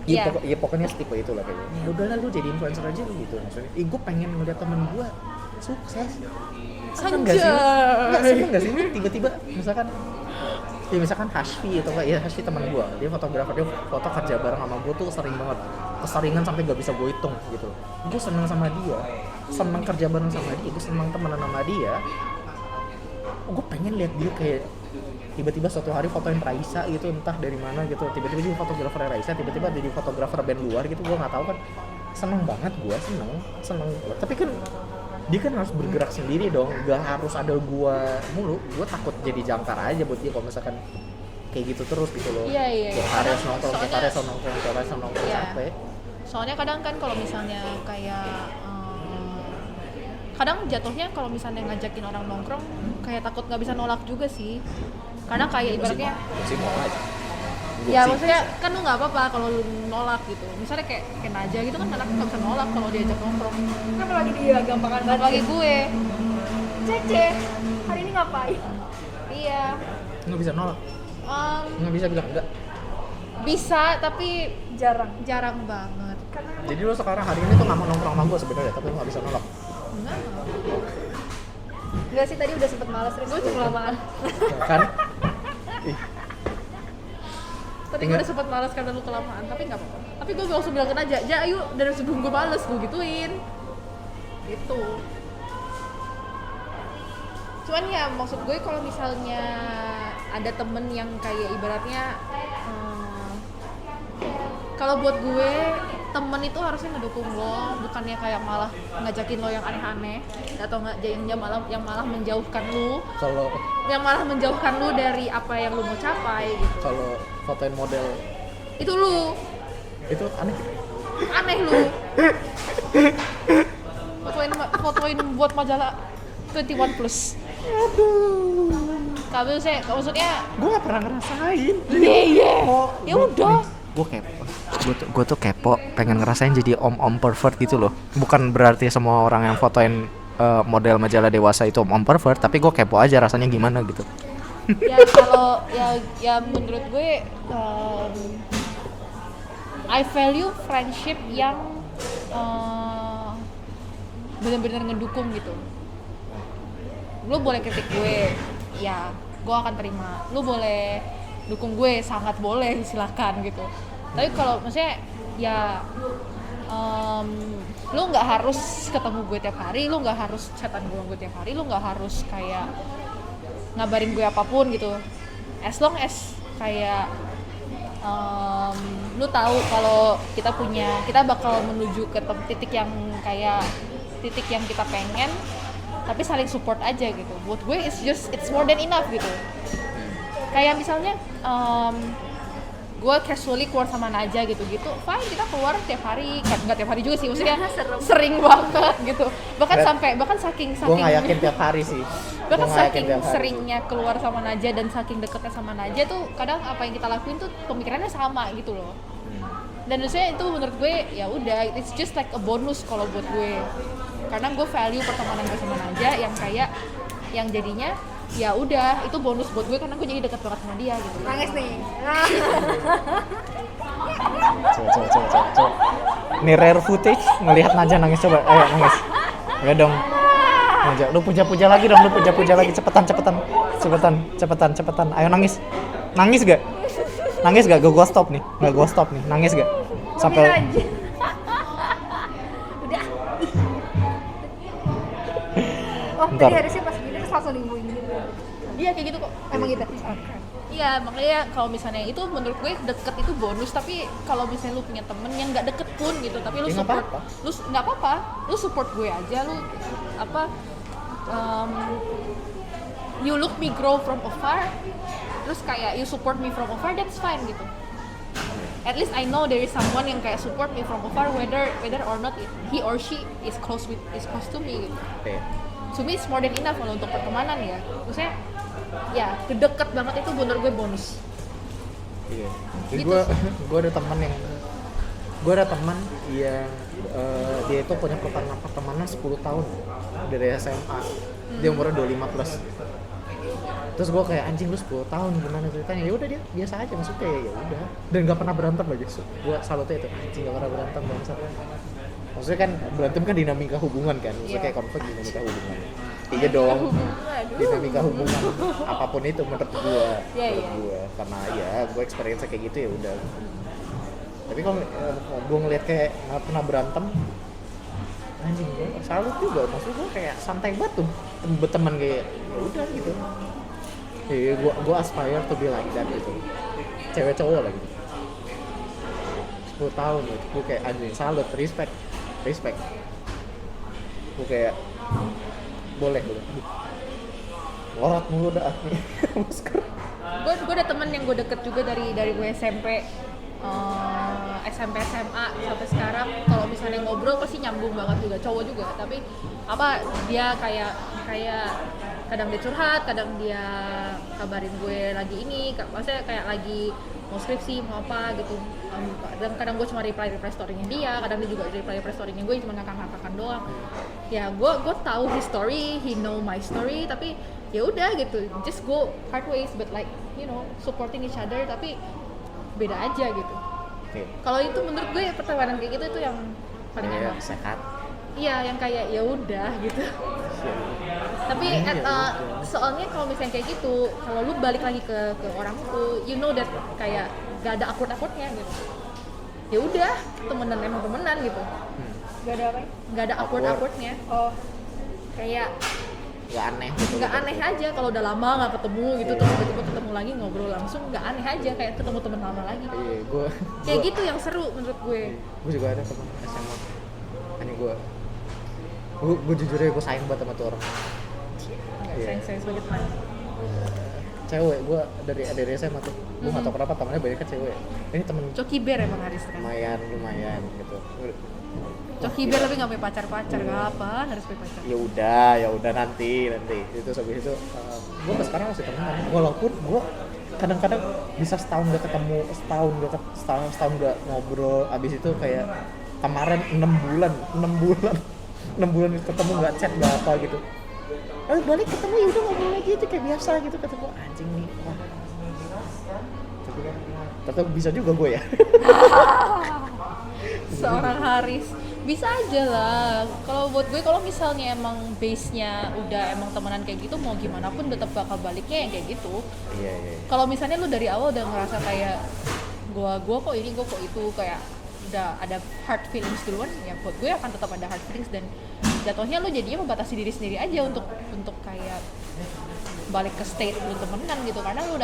Iya pokoknya tipe itu lah kayaknya. Ya udahlah lu jadi influencer aja lu gitu maksudnya. Gue pengen ngeliat temen gue sukses. Seneng gak sih? Tiba-tiba misalkan Hashfi atau kayak Hashfi teman gue, dia fotografer, dia foto kerja bareng sama gue tuh sering banget, keseringan sampai gak bisa gue hitung gitu. Gue seneng sama dia, seneng kerja bareng sama dia, gue seneng temenan sama dia. Gue pengen lihat dia kayak tiba-tiba suatu hari fotoin Raisa gitu, entah dari mana gitu, tiba-tiba dia fotografer Raisa, tiba-tiba jadi fotografer band luar gitu, gue nggak tahu kan. Seneng banget gue, seneng. Tapi kan dia kan harus bergerak sendiri dong, nggak harus ada gue mulu. Gue takut jadi jangkar aja buat dia kalau misalkan kayak gitu terus gitu loh. Iya. Tiap hari harus nongkrong capek. Soalnya kadang kan kalau misalnya kayak kadang jatuhnya kalau misalnya ngajakin orang nongkrong kayak takut nggak bisa nolak juga sih. Karena kayak ibaratnya ya maksudnya kan lu nggak apa-apa kalau lu nolak gitu. Misalnya kayak aja gitu kan anak nggak bisa nolak kalau diajak nongkrong. Kan lagi dia gampangan banget. Apalagi gue. Cece, hari ini ngapain? Iya. Nggak bisa nolak. Nggak bisa bilang enggak. Bisa tapi jarang banget. Jadi lu sekarang hari ini tuh nggak mau nongkrong sama gue sebenarnya, tapi lu nggak bisa nolak. Enggak sih, tadi udah sempet males terus. Gue cuma kelamaan. Kan? Tadi gue udah sempet males karena lu kelamaan, tapi nggak apa-apa. Tapi gue langsung bilangin aja, ayo dari sebelum gue males, gue gituin. Gitu. Cuman ya maksud gue kalau misalnya ada temen yang kayak ibaratnya kalau buat gue temen itu harusnya ngedukung lo, bukannya kayak malah ngajakin lo yang aneh-aneh atau yang malah menjauhkan lo. Yang malah menjauhkan lo dari apa yang lo mau capai gitu. Kalau fotoin model itu lo. Itu aneh. Aneh lo. Fotoin buat majalah 21 plus. Aduh. Tapi maksudnya gue gak pernah ngerasain. Iya. Ya udah. Gue tuh kepo, pengen ngerasain jadi om pervert gitu loh. Bukan berarti semua orang yang fotoin model majalah dewasa itu om pervert, tapi gue kepo aja rasanya gimana gitu. Ya kalau ya menurut gue I value friendship yang benar-benar ngedukung gitu. Lu boleh kritik gue, ya gue akan terima. Lu boleh dukung gue, sangat boleh, silakan gitu. Tapi kalau maksudnya ya lu nggak harus ketemu gue tiap hari, lu nggak harus chatan gue tiap hari, lu nggak harus kayak ngabarin gue apapun gitu, as long as kayak lu tahu kalau kita bakal menuju ke titik yang kayak titik yang kita pengen, tapi saling support aja gitu. Buat gue it's more than enough gitu. Kayak misalnya gue casually keluar sama Naja gitu-gitu, fine, kita keluar tiap hari, nggak tiap hari juga sih, maksudnya sering banget gitu, bahkan saking gue nggak yakin tiap hari sih, bahkan Gua nggak yakin saking tiap hari. seringnya keluar sama Naja dan saking deketnya sama Naja tuh kadang apa yang kita lakuin tuh pemikirannya sama gitu loh. Dan maksudnya itu menurut gue ya udah, it's just like a bonus kalau buat gue, karena gue value pertemanan gue sama Naja yang kayak yang jadinya ya udah itu bonus buat gue karena gue jadi dekat banget sama dia gitu. Nangis nih. Coba. Ini rare footage ngelihat Naja nangis, coba. Ayo nangis. Ayo dong. Naja, lu puja-puja lagi dong, cepetan. Ayo nangis. Nangis gak? Gue stop nih. Nangis gak? Sampai Udah. Oh, Bentar. tadi harusnya pas gini terus langsung dimuin gitu. Iya kayak gitu kok. Emang gitu. Iya, makanya kalau misalnya itu menurut gue deket itu bonus, tapi kalau misalnya lu punya temen yang nggak deket pun gitu, tapi lu Ya, nggak support, apa-apa. lu nggak apa-apa, lu support gue aja, lu apa, you look me grow from afar, terus kayak you support me from afar, that's fine gitu. At least I know there is someone yang kayak support me from afar, whether or not he or she is close to me gitu. Oke. To me it's more than enough kalau untuk pertemanan ya. Maksudnya ya kedeket banget itu menurut gue bonus. Iya. Jadi Gitu gue ada teman yang dia itu punya pertemanan 10 tahun dari SMA. Dia umurnya 25 plus. Terus gue kayak anjing, lu 10 tahun gimana ceritanya? Ya udah, dia biasa aja, maksudnya ya udah. Dan nggak pernah berantem lagi. Gue salutnya itu, anjing nggak pernah berantem bangsat. Maksudnya kan berantem kan dinamika hubungan kan, maksudnya Iya. kayak konflik dinamika hubungan. Iya dong, dinamika hubungan apapun itu menurut gue, karena ya gue experience kayak gitu ya udah. Tapi kalau gue ngeliat kayak nggak pernah berantem, anjing gue salut juga, maksud gue kayak santai banget tuh berteman kayak ya udah gitu. Ya gue aspire to be like that gitu, cewek cowok lagi. 10 tahun gitu, gue kayak anjing salut, respect. Gue kayak boleh. Lorot mulu dah masker. Gue ada temen yang gue deket juga dari gue SMP, SMP SMA sampai sekarang. Kalau misalnya ngobrol pasti nyambung banget juga, cowok juga. Tapi apa dia kayak kadang dia curhat, kadang dia kabarin gue lagi ini, maksudnya kayak lagi mau skripsi mau apa gitu. Dan kadang gue cuma reply story-nya dia, kadang dia juga reply story-nya gue, cuma ngakak-ngakakan doang. Ya gue tahu his story, he know my story, tapi ya udah gitu, just go hard ways, but like you know supporting each other, tapi beda aja gitu. Oke. Kalau itu menurut gue pertemanan kayak gitu itu yang paling Ya, enak. sehat. Iya, yang kayak ya udah gitu. Tapi Ya udah. soalnya kalau misalnya kayak gitu, kalau lu balik lagi ke orang itu, you know that kayak gak ada awkward-awkwardnya gitu. Ya udah, emang temenan gitu. Gak ada apa ya? Gak ada awkward-awkwardnya. Oh, Kayak Nggak aneh gitu. nggak aneh aja kalau udah lama nggak ketemu gitu, terus tiba-tiba ketemu lagi ngobrol langsung, nggak aneh aja kayak ketemu teman lama lagi. Iya, gue Kayak gitu yang seru menurut gue. juga ada teman SMA. Ini gue jujur aja gue sayang banget sama tuh orang. Nggak Iya. sayang sebagai teman. Cewek, gue dari SMA tuh. Gue nggak tahu kenapa temennya banyak kan cewek. Ini temen Coki Bear emang Haris kan. lumayan gitu. Coki Bear tapi nggak punya pacar nggak apa, harus punya pacar. Ya udah nanti itu habis itu gue sekarang masih temenan, walaupun gue kadang-kadang bisa setahun gak ketemu, setahun gak ngobrol, abis itu kayak kemarin 6 bulan ketemu gak chat gak apa gitu, balik ketemu ya udah ngobrol lagi itu kayak biasa gitu, kata gue anjing nih, wah tetap bisa juga gue ya. Seorang Haris bisa aja lah. Kalau buat gue, kalau misalnya emang base-nya udah emang temenan kayak gitu, mau gimana pun tetap bakal baliknya yang kayak gitu. Iya. Kalau misalnya lu dari awal udah ngerasa kayak gua kok ini, gua kok itu, kayak udah ada hard feelings duluan, ya buat gue akan tetap ada hard feelings, dan jatuhnya lo jadinya membatasi diri sendiri aja untuk kayak balik ke state lu temenan gitu, karena lu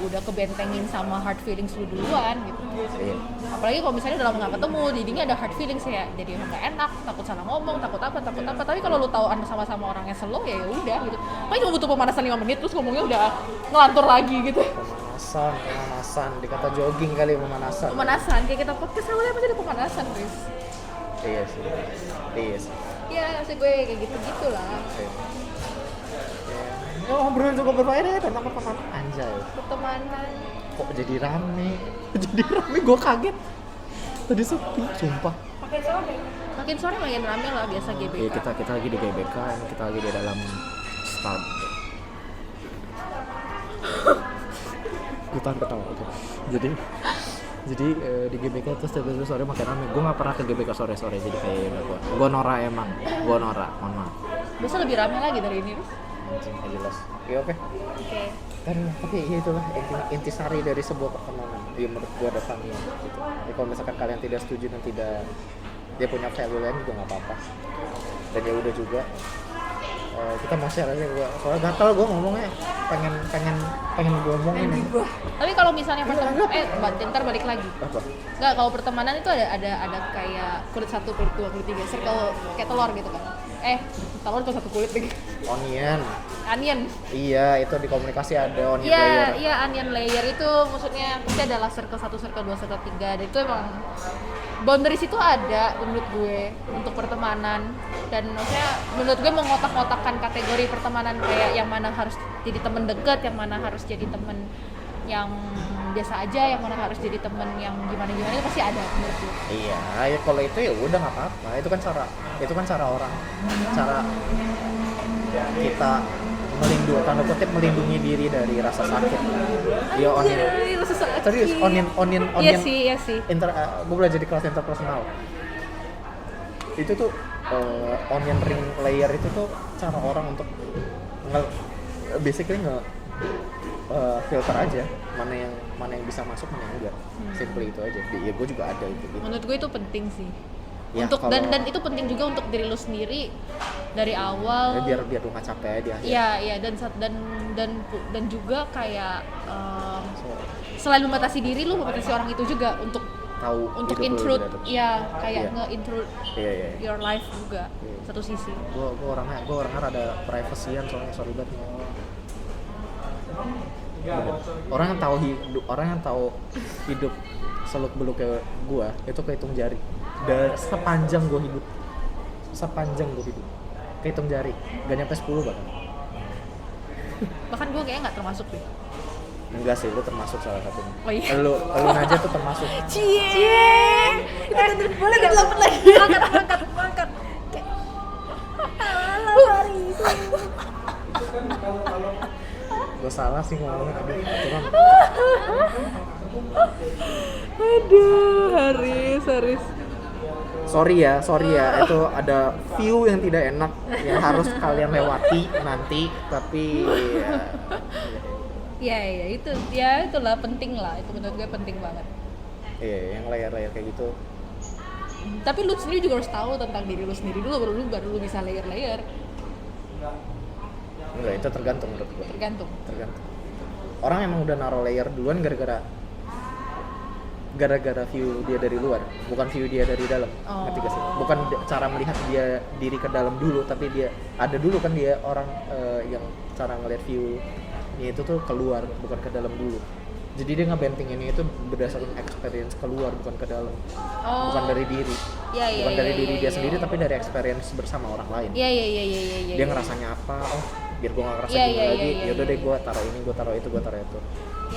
udah kebentengin sama hard feelings lu duluan gitu. Iya. Apalagi kalau misalnya udah lama nggak ketemu, jadinya ada hard feelings ya, jadi nggak enak, takut salah ngomong, takut apa. Tapi kalau lu tahu anda sama-sama orangnya slow, ya udah gitu. Paling cuma butuh pemanasan 5 menit terus ngomongnya udah ngelantur lagi gitu. Pemanasan, dikata jogging kali Pemanasan kayak kita podcast awalnya pasti ada pemanasan, guys. Iya sih. Ya, maksud gue kayak gitu lah. Iya. Ya, ngobrol juga berfaedah tentang pertemanan, anjay. Pertemanan. Kok jadi rame, gue kaget. Tadi sepi, sumpah. Makin sore makin rame lah, biasa GBK. Iya, kita lagi di GBK, kita lagi di dalam start. Gue tahan ketawa, oke. Jadi di GBK terus tiba-tiba sore makin rame. Gue nggak pernah ke GBK sore-sore, jadi kayak gue norak emang. Mohon maaf. Biasa lebih rame lagi dari ini, Rus. Anjing, nggak jelas. Ya oke. Tapi ya itulah intisari dari sebuah pertemanan. Ya menurut gue ada Fania gitu. Ya, kalau misalkan kalian tidak setuju dan tidak dia punya value lain juga nggak apa-apa. Dan ya udah juga. Kita mau share aja, soalnya gatal gue ngomongnya, pengen gue ngomongin ini. Tapi kalau misalnya ntar balik lagi. Apa? Nggak, kalau pertemanan itu ada kayak kulit 1, kulit 2, kulit 3, circle kayak telur gitu kan. Telur tuh 1 kulit lagi. Onion. Iya, itu di komunikasi ada onion layer. Iya, onion layer itu maksudnya pasti adalah circle 1, circle 2, circle 3. Dan itu emang boundaries itu ada menurut gue untuk pertemanan, dan maksudnya menurut gue mengotak-ngotakkan kategori pertemanan kayak yang mana harus jadi teman dekat, yang mana harus jadi teman yang biasa aja, yang mana harus jadi teman yang gimana itu pasti ada menurut gue. Iya, ya kalau itu ya udah nggak apa-apa. Itu kan cara orang, cara kita melindungi diri dari rasa sakit. Iya, Rasa sakit. Serius, onion. Iya sih. Gue belajar di kelas interpersonal. Itu tuh onion ring layer itu tuh cara orang untuk basically filter aja mana yang bisa masuk, mana yang enggak. Simple itu aja. Ya gue juga ada itu. Gitu. Menurut gue itu penting sih. Ya, dan itu penting juga untuk diri lu sendiri dari awal. Ya, biar lu nggak capek di akhir. Iya, dan juga kayak selain membatasi diri, lu membatasi orang itu juga untuk tahu untuk intrude, kayak nge-intrude your life juga. Satu sisi. Gue orangnya rada privacy-an, soalnya sorry banget. Orang yang tahu hidup seluk beluk kayak gue itu kehitung jari. Dan sepanjang gue hidup kehitung jari, gak nyampe 10 bahkan gue kayaknya nggak termasuk deh. Enggak sih, lu termasuk salah satunya. Oh iya. Lu aja tuh termasuk. Cie. Boleh nggak dapat lagi? Angkat. Gue salah sih ngomongnya, Aduh, Haris. Sorry ya, itu ada view yang tidak enak yang harus kalian lewati nanti, tapi itulah penting lah, itu menurut gue penting banget. Iya, yang layer-layer kayak gitu. Tapi lu sendiri juga harus tahu tentang diri lu sendiri dulu, baru lu bisa layer-layer. Enggak, itu tergantung menurut gue. Tergantung. Orang emang udah naruh layer duluan gara-gara view dia dari luar, bukan view dia dari dalam. Ngerti gak sih? Bukan cara melihat dia diri ke dalam dulu, tapi dia ada dulu kan dia orang yang cara ngeliat view-nya itu tuh keluar, bukan ke dalam dulu. Jadi dia ngebentinginnya itu berdasarkan experience keluar, bukan ke dalam. Bukan dari diri. Bukan dari diri dia sendiri, tapi dari experience bersama orang lain. Iya. Dia ngerasanya apa? Biar gue gak ngerasa gini lagi. Yaudah deh, gue taruh ini, gue taruh itu.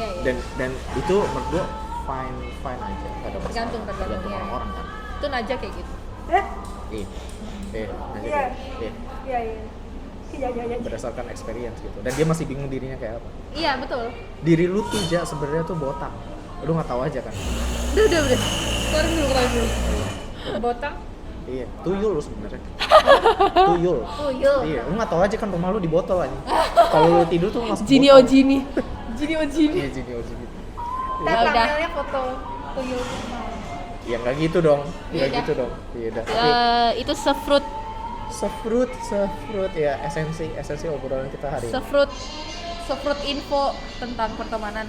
Iya. Dan itu menurut gue fine aja, gak ada masalah. Tergantung orang-orang kan. Itu Najah kayak gitu. Najah Iya. Berdasarkan experience gitu. Dan dia masih bingung dirinya kayak apa. Iya, betul. Diri lu tuh sebenarnya tuh botak. Lu nggak tahu aja kan. Udah. Keluarin dulu. Botak? Iya, tuyul lu sebenarnya. Tuyul. Iya, lu nggak tahu aja kan rumah lu di botol aja. Kalau lu tidur tuh masuk Jini botol. Ojini. Iya, Jini Ojini. Thumbnailnya foto tuyul. Ya nggak gitu dong, nggak Iya. gitu dong. Iya udah. Tapi Itu sefruit sefruit ya esensi obrolan kita hari ini. sefruit info tentang pertemanan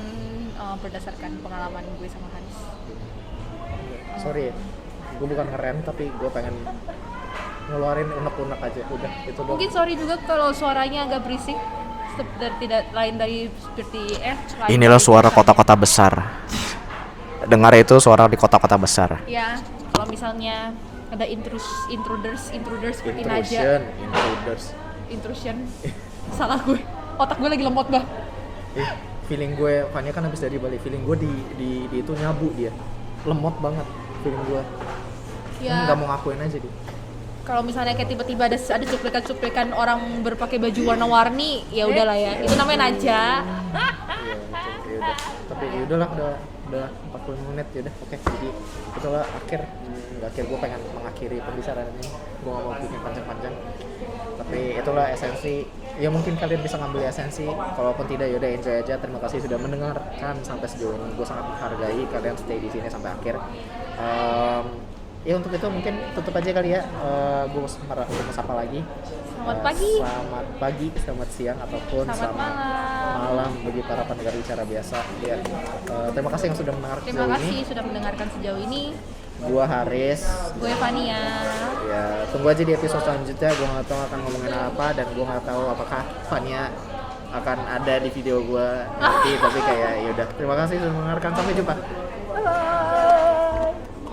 berdasarkan pengalaman gue sama Hanis. Sorry, gue bukan ngerem tapi gue pengen ngeluarin unek-unek aja. Udah itu doang. Mungkin sorry juga kalau suaranya agak berisik. Dan tidak lain dari seperti lain Inilah dari suara jurusan. kota-kota besar. Dengar itu suara di kota-kota besar. Ya, kalau misalnya ada intruders seperti Naja. Intruders. Intrusion. Salah gue. Otak gue lagi lemot, Bah. Feeling gue, Fania kan habis dari Bali. Feeling gue di itu nyabu dia. Lemot banget feeling gue. Ya. Nggak mau ngakuin aja dia. Kalau misalnya kayak tiba-tiba ada cuplikan-cuplikan orang berpakai baju warna-warni, ya udahlah ya. Itu namanya Naja. Iya, ya udah. Tapi ya udahlah udah 40 menit ya udah. Oke, jadi itulah akhir gue pengen mengakhiri pembicaraan ini. Gue nggak mau bikin panjang-panjang. Tapi itulah esensi. Ya mungkin kalian bisa ngambil esensi. Kalaupun tidak ya udah enjoy aja. Terima kasih sudah mendengarkan sampai sejauh ini. Gue sangat menghargai kalian stay di sini sampai akhir. Ya untuk itu mungkin tutup aja kali ya. Gue mau sapa lagi. Selamat pagi. Selamat pagi, selamat siang ataupun Selamat malam. bagi para pendengar bicara biasa. Ya, terima kasih yang sudah mendengar Terima sejauh kasih ini. sudah mendengarkan sejauh ini. Gua Haris. Gue Fania. Ya, tunggu aja di episode selanjutnya. Gua nggak tahu akan ngomongin apa dan gua nggak tahu apakah Fania akan ada di video gua nanti. Tapi kayak ya udah. Terima kasih sudah mendengarkan. Sampai jumpa. Bye.